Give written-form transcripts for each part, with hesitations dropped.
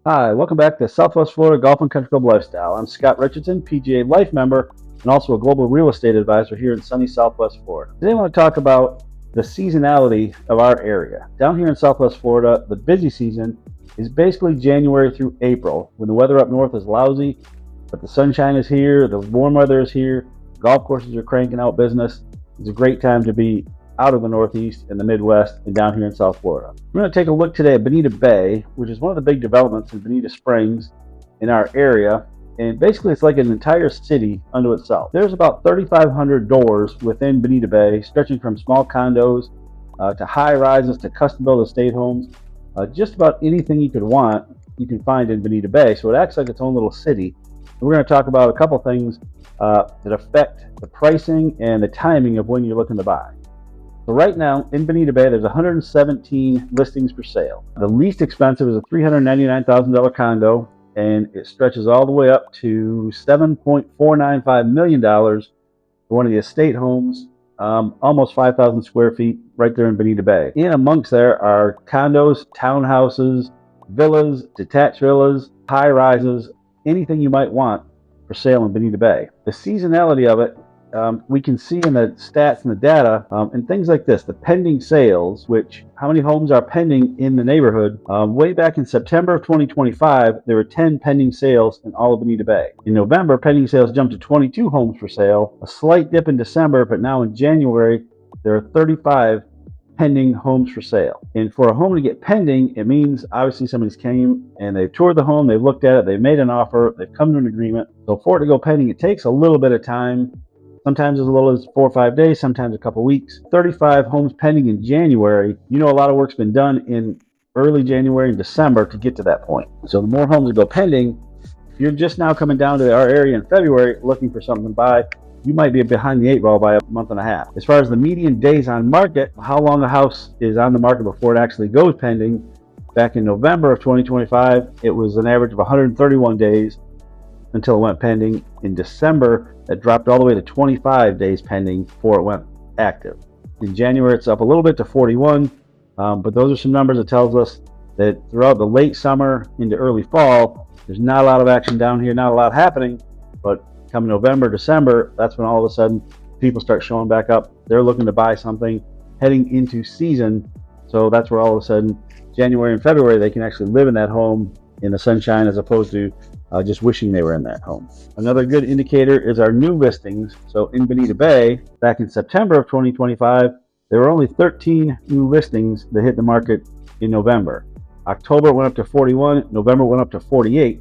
Hi, welcome back to Southwest Florida Golf and Country Club Lifestyle. I'm Scott Richardson, PGA Life member and also a global real estate advisor here in sunny Southwest Florida. Today I want to talk about the seasonality of our area. Down here in Southwest Florida, the busy season is basically January through April, when the weather up north is lousy, but the sunshine is here, the warm weather is here, golf courses are cranking out business. It's a great time to be out of the Northeast and the Midwest and down here in South Florida. We're going to take a look today at Bonita Bay, which is one of the big developments in Bonita Springs in our area. And basically it's like an entire city unto itself. There's about 3,500 doors within Bonita Bay, stretching from small condos to high rises to custom built estate homes. Just about anything you could want, you can find in Bonita Bay. So it acts like its own little city. And we're going to talk about a couple things that affect the pricing and the timing of when you're looking to buy. So right now in Bonita Bay, there's 117 listings for sale. The least expensive is a $399,000 condo, and it stretches all the way up to $7.495 million for one of the estate homes, almost 5,000 square feet right there in Bonita Bay. In amongst there are condos, townhouses, villas, detached villas, high rises, anything you might want for sale in Bonita Bay. The seasonality of it, we can see in the stats and the data and things like this, the pending sales, which how many homes are pending in the neighborhood. Way back in September of 2025, there were 10 pending sales in all of Bonita Bay. In November, pending sales jumped to 22 homes for sale, a slight dip in December, but now in January, there are 35 pending homes for sale. And for a home to get pending, it means obviously somebody's came and they've toured the home, they've looked at it, they've made an offer, they've come to an agreement. So for it to go pending, it takes a little bit of time. Sometimes as little as 4 or 5 days, sometimes a couple weeks. 35 homes pending in January. You know, a lot of work's been done in early January and December to get to that point. So the more homes that go pending, if you're just now coming down to our area in February looking for something to buy, you might be behind the 8 ball by a month and a half. As far as the median days on market, how long a house is on the market before it actually goes pending, back in November of 2025, it was an average of 131 days until it went pending. In December, that dropped all the way to 25 days pending before it went active. In January, it's up a little bit to 41, but those are some numbers that tells us that throughout the late summer into early fall, there's not a lot of action down here, not a lot happening, but come November, December, that's when all of a sudden people start showing back up. They're looking to buy something heading into season, so that's where all of a sudden January and February, they can actually live in that home in the sunshine as opposed to just wishing they were in that home. Another good indicator is our new listings. So in Bonita Bay, back in September of 2025, there were only 13 new listings that hit the market in November. October went up to 41, November went up to 48.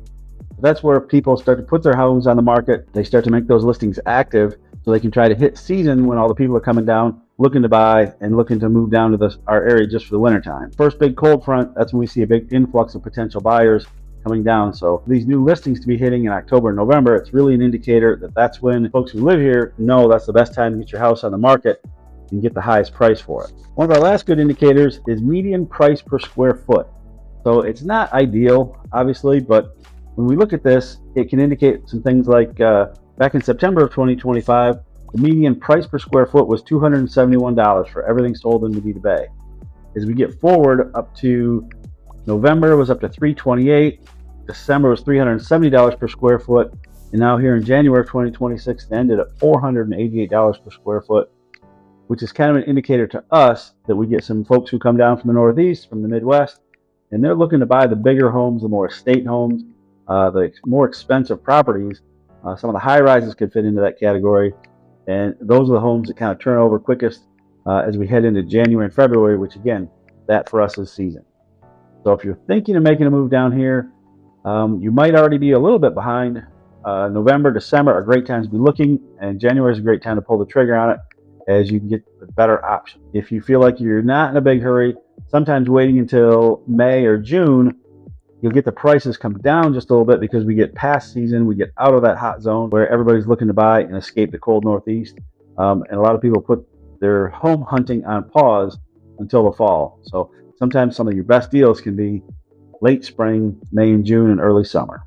That's where people start to put their homes on the market. They start to make those listings active so they can try to hit season when all the people are coming down looking to buy and looking to move down to our area just for the winter time. First big cold front, that's when we see a big influx of potential buyers coming down. So these new listings to be hitting in October and November, it's really an indicator that that's when folks who live here know that's the best time to get your house on the market and get the highest price for it. One of our last good indicators is median price per square foot. So it's not ideal, obviously, but when we look at this, it can indicate some things like back in September of 2025, the median price per square foot was $271 for everything sold in Bonita Bay. As we get forward up to November, it was up to $328. December was $370 per square foot. And now here in January of 2026, it ended at $488 per square foot, which is kind of an indicator to us that we get some folks who come down from the Northeast, from the Midwest, and they're looking to buy the bigger homes, the more estate homes, the more expensive properties. Some of the high rises could fit into that category. And those are the homes that kind of turn over quickest as we head into January and February, which again, that for us is season. So if you're thinking of making a move down here, you might already be a little bit behind. November, December are great times to be looking, and January is a great time to pull the trigger on it as you can get a better option. If you feel like you're not in a big hurry, sometimes waiting until May or June, you'll get the prices come down just a little bit because we get past season, we get out of that hot zone where everybody's looking to buy and escape the cold Northeast. And a lot of people put their home hunting on pause until the fall. So sometimes some of your best deals can be late spring, May and June, and early summer.